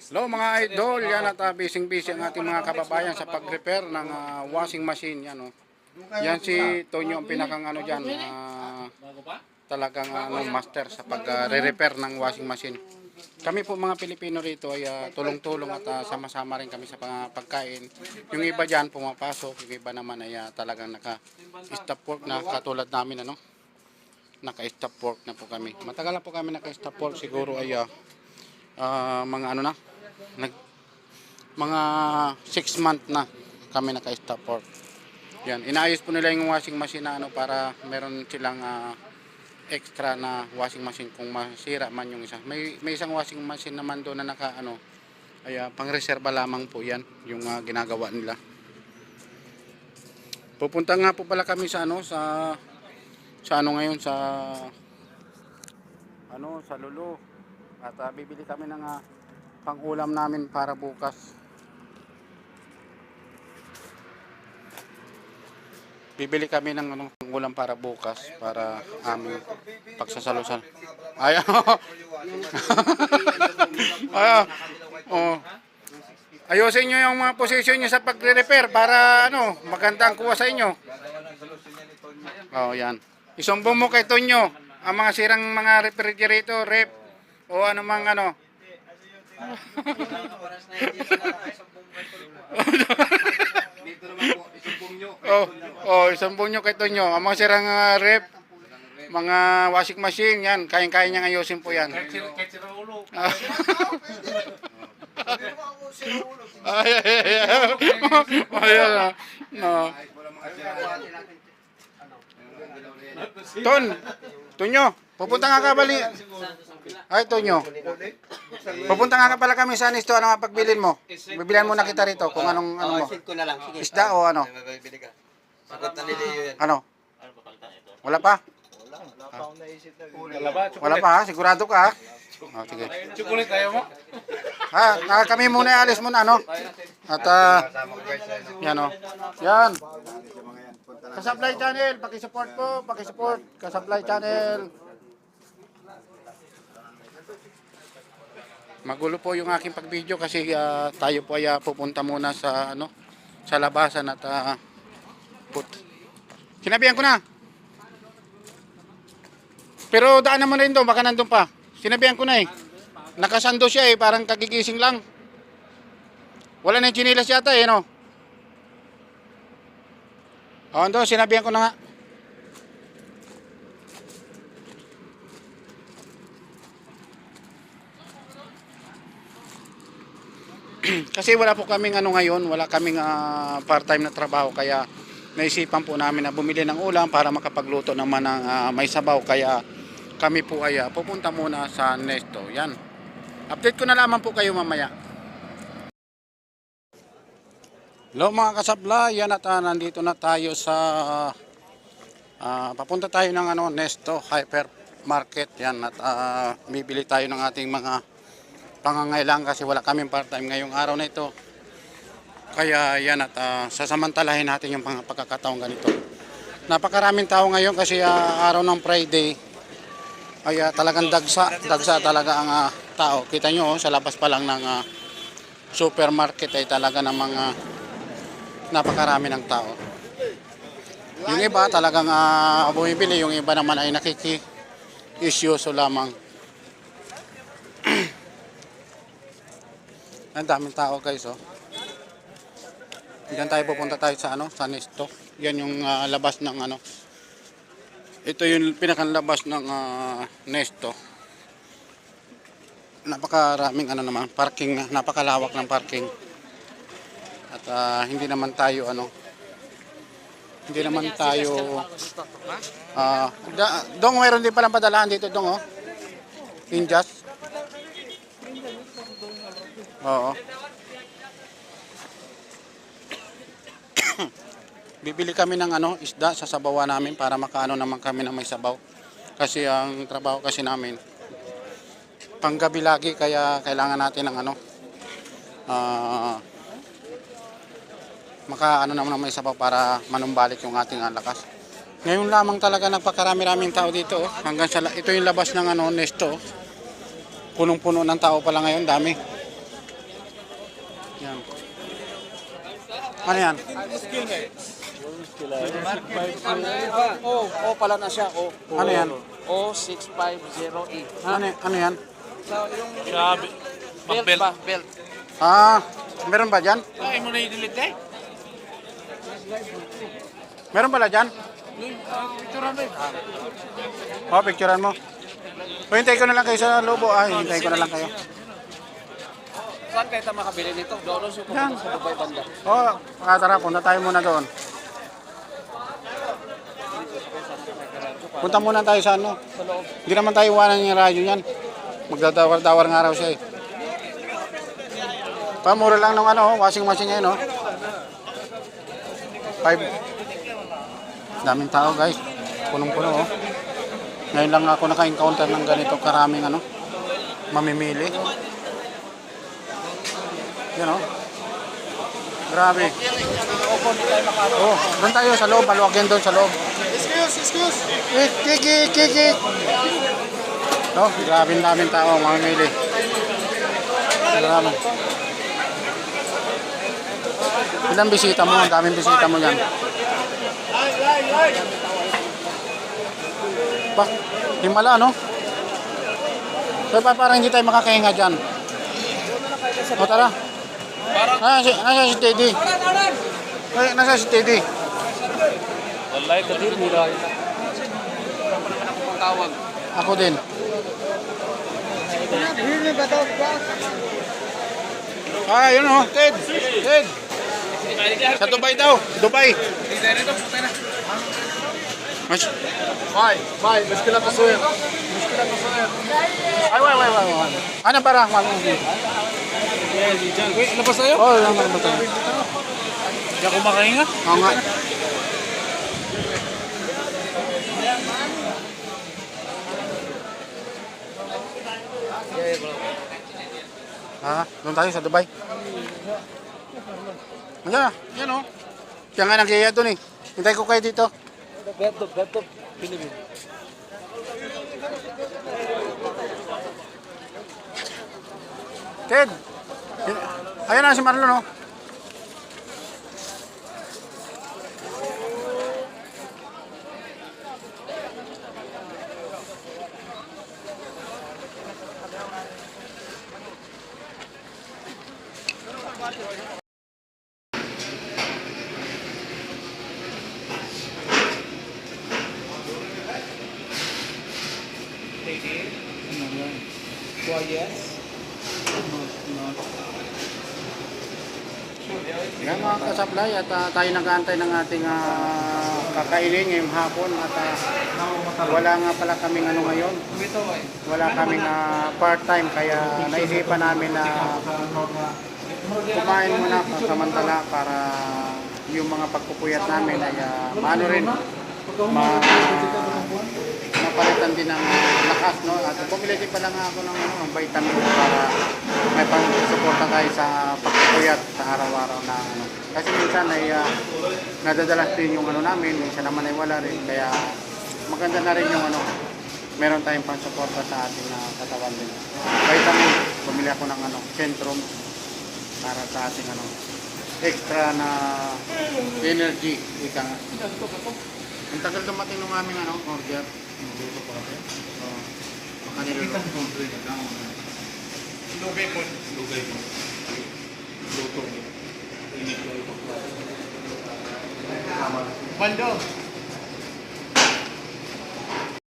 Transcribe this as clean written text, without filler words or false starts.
Hello mga idol, yan at busy ang ating mga kababayan sa pag-repair ng washing machine. Yan, oh. Yan si Tonyo ang pinakang ano dyan, talagang master sa pag-repair ng washing machine. Kami po mga Pilipino rito ay tulong-tulong at sama-sama rin kami sa pagkain. Yung iba dyan pumapasok, yung iba naman ay talagang naka-stop work na katulad namin, ano. Naka-stop work na po kami. Matagal na po kami naka-stop work, siguro ay mga ano na, mga 6 months na kami naka-stop work. Yan, inaayos po nila yung washing machine na ano para meron silang extra na washing machine kung masira man yung isa. May isang washing machine naman doon na naka ano ay pang-reserba lamang po yan yung ginagawa nila. Pupunta nga po pala kami sa ano sa ano ngayon sa ano sa Lulu at bibili kami ng pang-ulam namin para bukas. Bibili kami ng pang-ulam para bukas para aming pagsasalusan. Ay, oh. Ayusin nyo yung mga posisyon nyo sa pagre-repair para ano, maganda ang kuha sa inyo. Oh, yan. Isumbong mo kay Tonyo ang mga sirang mga refrigerator, rep o ano mang ano. Isumbong nyo kay Tonyo ang mga sirang rep, mga washing machine, yan, kayang-kaya niyang ayusin po yan. Tonyo, pupunta nga ka bali. Ay, Tonyo. Pupunta nga ka pala kami sa Anisto, ano nga pagbilin mo? Bibilihan muna kita rito kung anong ano mo. Isda o ano? Ano? Wala pa? Wala pa ha? Sigurado ka ha? Oh, sige. Chocolate tayo mo? Kami muna alis muna ano? At yan o. Yan. Ka-supply channel, paki-support po, paki-support. Ka-supply channel. Magulo po yung aking pag-video kasi tayo po ay pupunta muna sa ano, sa labasan at sinabihan ko na. Pero daan naman rin doon, baka nandun pa. Sinabihan ko na eh. Nakasando siya eh, parang kagigising lang. Wala na yung chinilas yata eh, no? O, ando, sinabihan ko na nga. Kasi wala po kaming ano ngayon, wala kaming part-time na trabaho, kaya naisipan po namin na bumili ng ulam para makapagluto naman ng may sabaw, kaya kami po ay pupunta muna sa Nesto. Yan. Update ko na lamang po kayo mamaya. Hello mga kasabla, yan at nandito na tayo sa papunta tayo ng ano, Nesto Hypermarket. Yan at bibili tayo ng ating mga pangangailangan kasi wala kaming part-time ngayong araw na ito. Kaya yan at sasamantalahin natin yung pagkakataong ganito. Napakaraming tao ngayon kasi araw ng Friday ay talagang dagsa talaga ang tao. Kita nyo sa labas pa lang ng supermarket ay talaga namang napakarami ng tao. Yung iba talagang bumibili, yung iba naman ay nakiki-isyoso lamang. Ang daming tao guys, oh. Diyan tayo pupunta tayo sa ano, sa Nesto. Yan yung labas ng ano. Ito yung pinakanlabas ng Nesto. Napakaraming ano naman, parking, napakalawak ng parking. At hindi naman tayo ano. Hindi naman tayo dong mayroon din palang padalaan dito dong, oh. Injas. Oo. Bibili kami ng ano, isda sa sabawan namin para makaano naman kami ng may sabaw. Kasi ang trabaho kasi namin panggabi lagi, kaya kailangan natin ng ano makaano naman ng may sabaw para manumbalik yung ating lakas. Ngayon lamang talaga nagpakarami-raming tao dito, oh. Hanggang sa ito yung labas ng ano, Nesto. Punong-puno ng tao pala ngayon, dami. Yan. Ano yan? O pala na siya. Ano yan? O6508. Ano yan? So, yung Grabe. belt Mag-belt. ba? Belt. Meron ba dyan? Ay, mo na i-delete eh. Meron pala dyan? Picturean mo eh. Picturean mo. O, hintay ko na lang kayo sa lobo. Hintay ko na lang kayo. Saan kayo tayo makabili nito? Doon siya pupunta sa Dubai banda. Tara, punta tayo muna doon. Punta muna tayo sa ano. Sa loob. Hindi naman tayo iwanan yung radyo yan. Magdadawar-dawar nga raw siya eh. Pamura lang ng washing machine ngayon, 5. Daming tao, guys. Punong-puno, Ngayon lang ako naka-encounter ng ganito karaming mamimili. Yan, Grabe. Doon tayo sa loob. Maluwagin doon sa loob. Excuse. Kiki. Grabe daming tao mamimili. Grabe. Ilang bisita mo? Ang daming bisita mo dyan. Himala, Kaya parang hindi tayo makakahinga dyan. Tara. Nasa si Teddy. Nasa si Teddy. Wallahi, kadir mura. Tawag. Ako din. Yun Ted. Sa Dubai daw. Dubai. Bye. Mushkila taswir. Ay. Ano para? Wait, labas tayo? Labas tayo. Hindi ako makahinga. Oo nga. Doon tayo sa Dubai. Yan Kaya nga nag-iaya doon eh. Hintay ko kayo dito. Beto. Pilipin. Ted! Ayan na si Marlon, Yan mga kasablay at tayo nag-aantay ng ating kakainin ngayong hapon at wala nga pala kaming ngayon. Wala kaming part-time kaya naisipan namin na kumain muna samantala para yung mga pagpupuyat namin ay maano rin mapalitan din ng lakas, at bumili din pala nga ako ng vitamin para may pang-suporta tayo sa pagpupuyat sa araw-araw na kasi minsan ay nadadalas din yung namin, minsan naman ay wala rin, kaya maganda na rin yung meron tayong pang-suporta sa ating katawan din. Vitamin, bumili ako ng Centrum para sa ating extra na energy, ika nga. Ang tagal dumating ng aming order. Luto pa kasi. Baka niluluto. Lugay po. Luto. Bando.